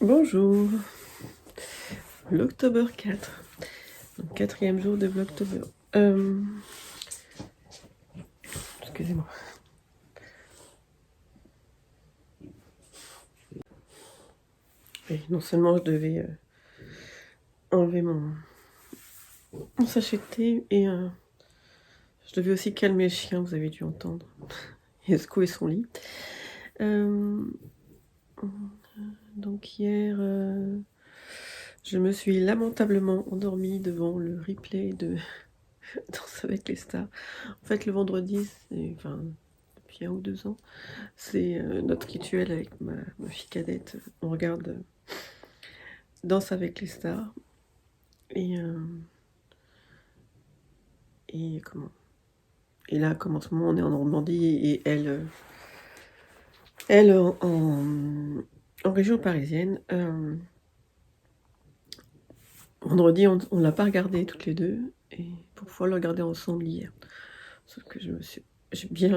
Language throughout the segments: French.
Bonjour, l'October 4, donc 4e jour de Vlogtober. Excusez-moi. Et non seulement je devais enlever mon sachet de thé, et je devais aussi calmer le chien, vous avez dû entendre. Il a secoué son lit. Donc hier, je me suis lamentablement endormie devant le replay de Danse avec les stars. En fait, le vendredi, enfin, depuis 1 ou 2 ans, c'est notre rituel avec ma fille cadette. On regarde Danse avec les stars. Et là, comme en ce moment, on est en Normandie et elle en région parisienne. Vendredi, on l'a pas regardé toutes les deux, et pour pouvoir le regarder ensemble hier. Sauf que j'ai bien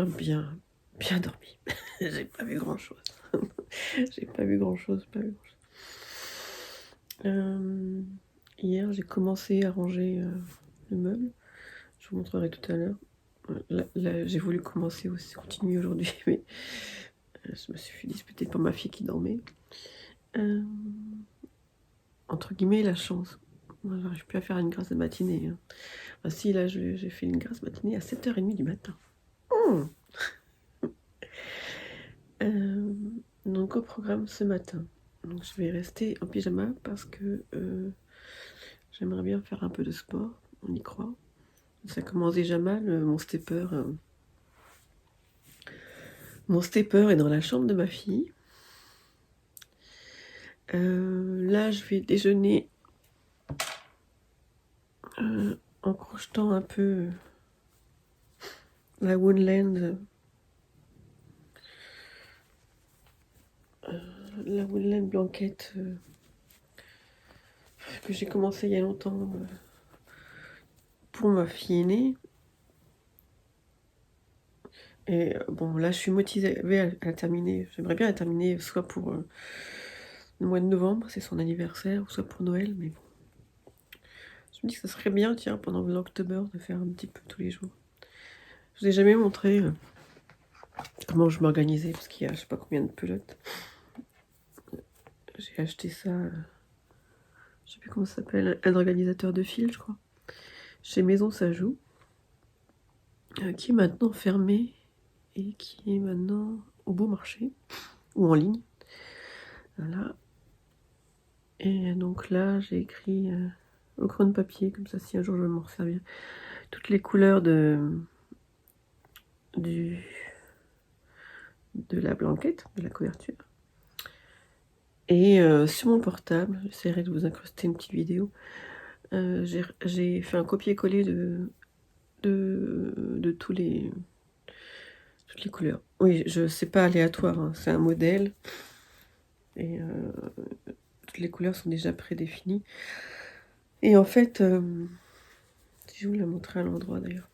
dormi. J'ai pas vu grand chose. Hier, j'ai commencé à ranger le meuble. Je vous montrerai tout à l'heure. Là, j'ai voulu continuer aujourd'hui, mais je me suis disputée par ma fille qui dormait. Entre guillemets, la chance. Moi, j'arrive plus à faire une grasse de matinée. Hein. Ah si, là, j'ai fait une grasse matinée à 7h30 du matin. Donc, au programme ce matin. Donc, je vais rester en pyjama parce que j'aimerais bien faire un peu de sport. On y croit. Ça commence déjà mal. Mon stepper est dans la chambre de ma fille. Là, je vais déjeuner en crochetant un peu la Woodland. La Woodland blanquette que j'ai commencé il y a longtemps pour ma fille aînée. Et bon, là, je suis motivée à la terminer. J'aimerais bien la terminer soit pour le mois de novembre, c'est son anniversaire, ou soit pour Noël, mais bon. Je me dis que ça serait bien, tiens, pendant l'October, de faire un petit peu tous les jours. Je vous ai jamais montré comment je m'organisais, parce qu'il y a je sais pas combien de pelotes. J'ai acheté ça, je sais plus comment ça s'appelle, un organisateur de fil, je crois, chez Maison Ça Joue, qui est maintenant fermé, et qui est maintenant au Beau Marché, ou en ligne. Voilà. Et donc là, j'ai écrit au crayon de papier, comme ça, si un jour je veux m'en servir, toutes les couleurs de la blanquette, de la couverture. Et sur mon portable, j'essaierai de vous incruster une petite vidéo, j'ai fait un copier-coller de toutes les couleurs. Oui, c'est pas aléatoire, hein, c'est un modèle, et toutes les couleurs sont déjà prédéfinies. Et en fait, si je vous la montrer à l'endroit d'ailleurs.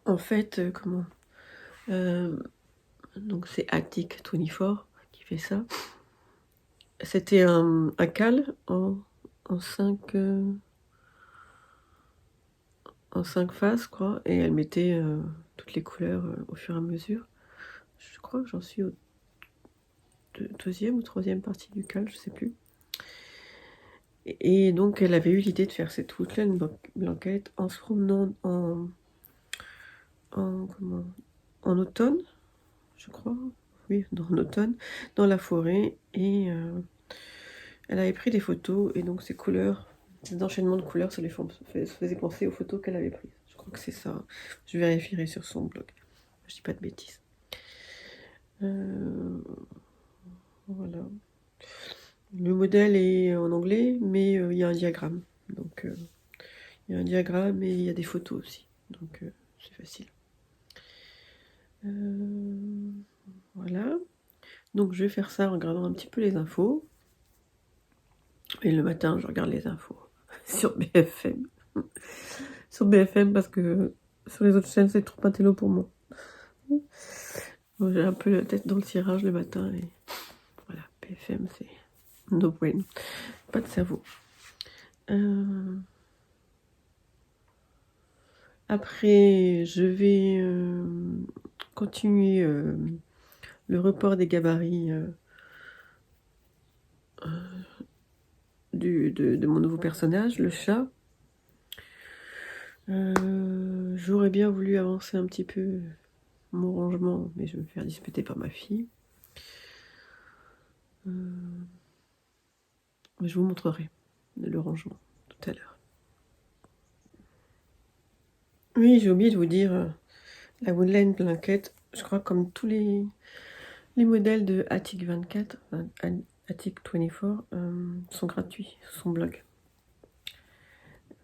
En fait, donc c'est Attic 24 qui fait ça. C'était un cal en 5 faces, je crois, et elle mettait toutes les couleurs au fur et à mesure. Je crois que j'en suis au deuxième ou troisième partie du cal, je sais plus. Et donc elle avait eu l'idée de faire cette route-là, une blanquette, en se promenant en automne, je crois. Oui, en automne, dans la forêt, et elle avait pris des photos, et donc ces couleurs, ces enchaînements de couleurs, ça faisait penser aux photos qu'elle avait prises. Je crois que c'est ça. Je vérifierai sur son blog. Je dis pas de bêtises. Voilà. Le modèle est en anglais, mais il y a un diagramme. Donc il y a un diagramme et il y a des photos aussi. Donc c'est facile. Voilà. Donc je vais faire ça en regardant un petit peu les infos. Et le matin, je regarde les infos sur BFM. Sur BFM, parce que sur les autres chaînes, c'est trop intello pour moi. J'ai un peu la tête dans le tirage le matin, et BFM, c'est no brain. Pas de cerveau. Après, je vais continuer le report des gabarits de mon nouveau personnage, le chat. J'aurais bien voulu avancer un petit peu mon rangement, mais je vais me faire disputer par ma fille. Mais je vous montrerai le rangement tout à l'heure. Oui, j'ai oublié de vous dire, la Woodline Blanket, je crois comme tous les modèles de Attic 24, Attic 24, sont gratuits sur son blog.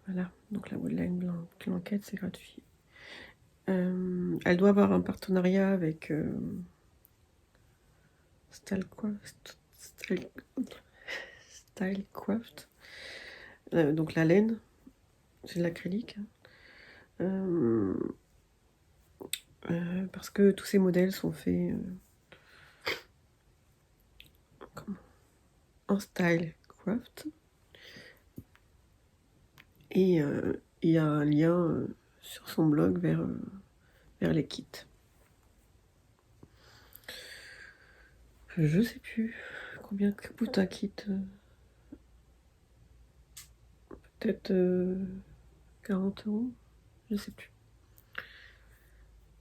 Voilà, donc la Woodline Blanket, c'est gratuit. Elle doit avoir un partenariat avec Stylecraft. Donc la laine, c'est de l'acrylique. Parce que tous ces modèles sont faits en Stylecraft. Et il y a un lien sur son blog vers les kits. Je sais plus combien coûte un kit. Peut-être 40 €, je sais plus.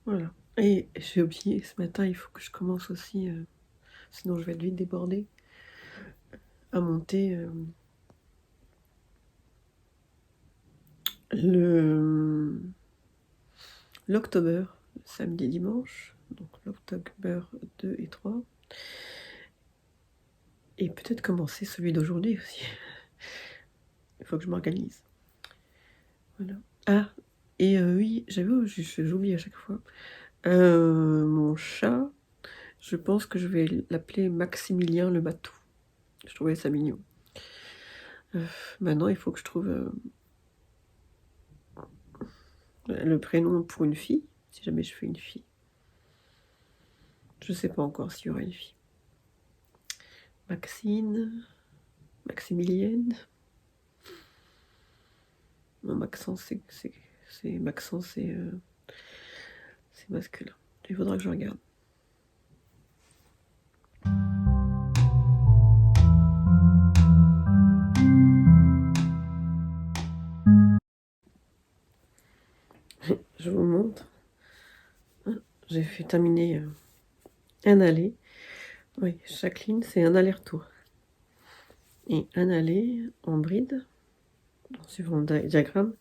Voilà. Et j'ai oublié, ce matin, il faut que je commence aussi, sinon je vais être vite débordée, à monter l'October, samedi dimanche, donc l'October 2 et 3. Et peut-être commencer celui d'aujourd'hui aussi. Il faut que je m'organise. Voilà. Ah, et oui, j'avoue, j'oublie à chaque fois. Mon chat, je pense que je vais l'appeler Maximilien le Matou. Je trouvais ça mignon. Maintenant, il faut que je trouve le prénom pour une fille, si jamais je fais une fille. Je sais pas encore s'il y aura une fille. Maxine, Maximilienne. Non, Maxence, Maxence, c'est masculin. Il faudra que je regarde. Je vous montre. J'ai fait terminer un aller. Oui, Jacqueline, c'est un aller-retour. Et un aller en bride, suivant le diagramme,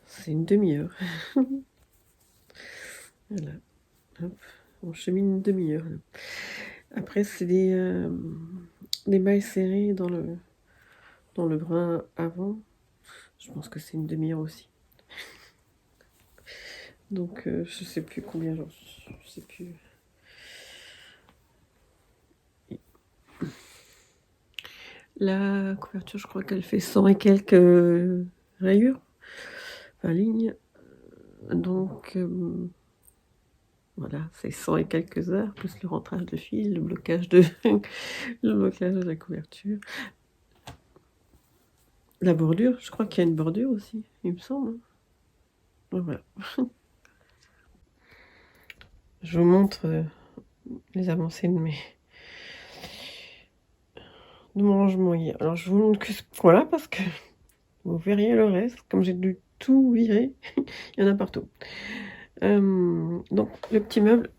c'est une demi-heure. Voilà. Hop. On chemine une demi-heure. Après, c'est des mailles serrées dans le brin avant. Je pense que c'est une demi-heure aussi. Donc, je sais plus combien, je sais plus. La couverture, je crois qu'elle fait 100 et quelques rayures, enfin lignes. Donc, voilà, c'est 100 et quelques heures, plus le rentrage de fil, le blocage de la couverture. La bordure, je crois qu'il y a une bordure aussi, il me semble. Voilà. Je vous montre les avancées de mon rangement hier. Alors je vous montre que ce point-là parce que vous verriez le reste. Comme j'ai dû tout virer, il y en a partout. Donc le petit meuble,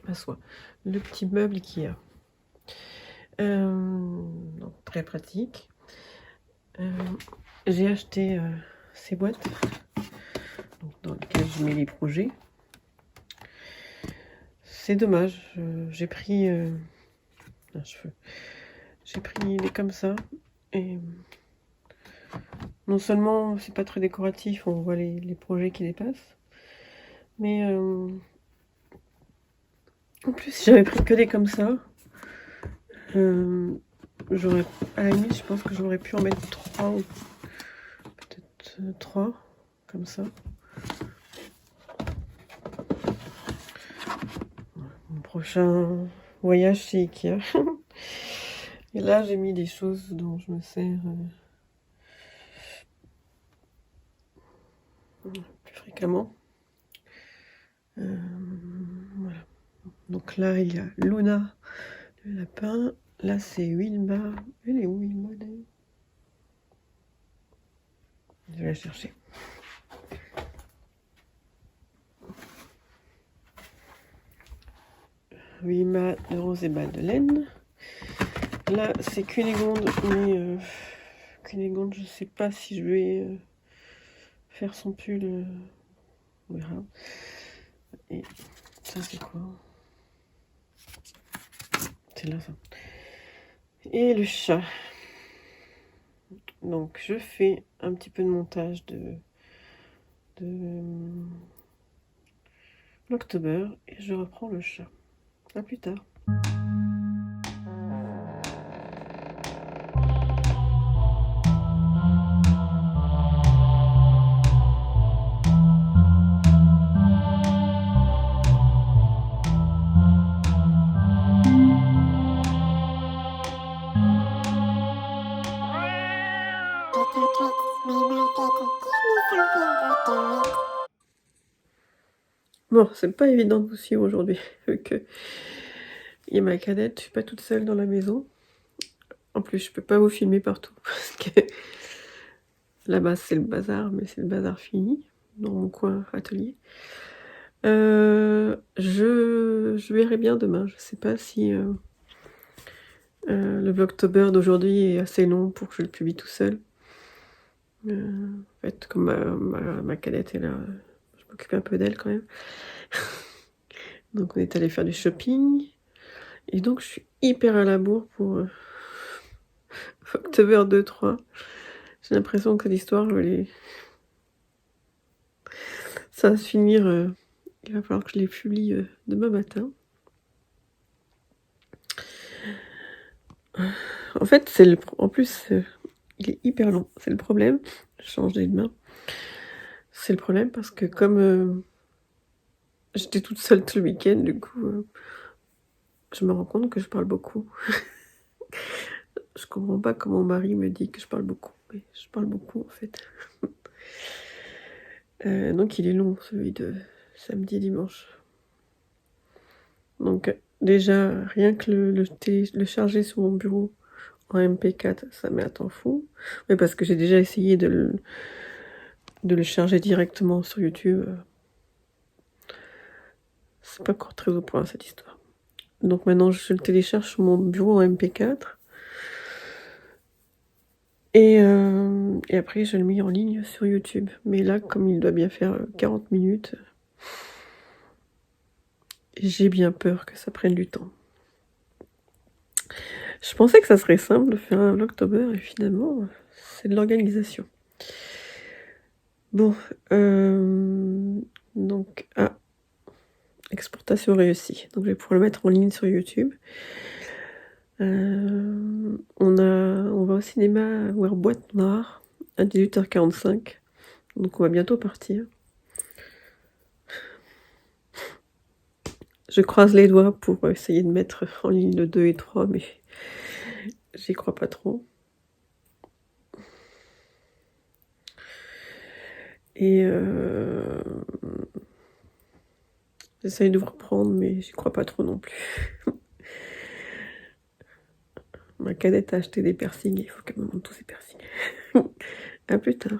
je m'assois. Le petit meuble Ikea. Donc, très pratique. J'ai acheté ces boîtes dans lesquelles je mets les projets. C'est dommage, j'ai pris j'ai pris des comme ça et non seulement c'est pas très décoratif, on voit les projets qui dépassent, mais en plus si j'avais pris que des comme ça, j'aurais, à la limite je pense que j'aurais pu en mettre 3 ou peut-être 3 comme ça. Mon prochain voyage c'est Ikea. Et là, j'ai mis des choses dont je me sers plus fréquemment. Voilà. Donc là, il y a Luna, le lapin. Là, c'est Wilma. Elle est où, Wilma, d'ailleurs? Je vais la chercher. Wilma de Rose et Madeleine. Là, c'est Cunégonde, mais Cunégonde, je sais pas si je vais faire son pull. On verra. Et ça, c'est quoi? C'est là, ça. Et le chat. Donc, je fais un petit peu de montage de l'October et je reprends le chat. À plus tard. Bon, c'est pas évident de vous suivre aujourd'hui, vu que il y a ma cadette, je suis pas toute seule dans la maison. En plus, je peux pas vous filmer partout, parce que là-bas, c'est le bazar, mais c'est le bazar fini, dans mon coin atelier. Je verrai bien demain, je sais pas si le Vlogtober d'aujourd'hui est assez long pour que je le publie tout seul. En fait, comme ma cadette est là, je m'occupe un peu d'elle quand même. Donc on est allé faire du shopping. Et donc je suis hyper à la bourre pour October 2-3. J'ai l'impression que l'histoire, ça va se finir. Il va falloir que je les publie demain matin. En fait, en plus, il est hyper long. C'est le problème. Je change de main. C'est le problème parce que comme j'étais toute seule tout le week-end, du coup, je me rends compte que je parle beaucoup. Je comprends pas comment mon mari me dit que je parle beaucoup. Mais je parle beaucoup en fait. Donc il est long, celui de samedi dimanche. Donc déjà, rien que le charger sur mon bureau en MP4, ça met un temps fou. Mais parce que j'ai déjà essayé de le charger directement sur YouTube. C'est pas encore très au point cette histoire. Donc maintenant, je le télécharge sur mon bureau en MP4. Et après, je le mets en ligne sur YouTube. Mais là, comme il doit bien faire 40 minutes, j'ai bien peur que ça prenne du temps. Je pensais que ça serait simple de faire un Vlogtober et finalement, c'est de l'organisation. Bon, donc, exportation réussie. Donc, je vais pouvoir le mettre en ligne sur YouTube. On va au cinéma voir Boîte Noire à 18h45. Donc, on va bientôt partir. Je croise les doigts pour essayer de mettre en ligne le 2 et 3, mais j'y crois pas trop. Et j'essaye de vous reprendre, mais j'y crois pas trop non plus. Ma cadette a acheté des piercings, il faut qu'elle me montre tous ses piercings. À plus tard.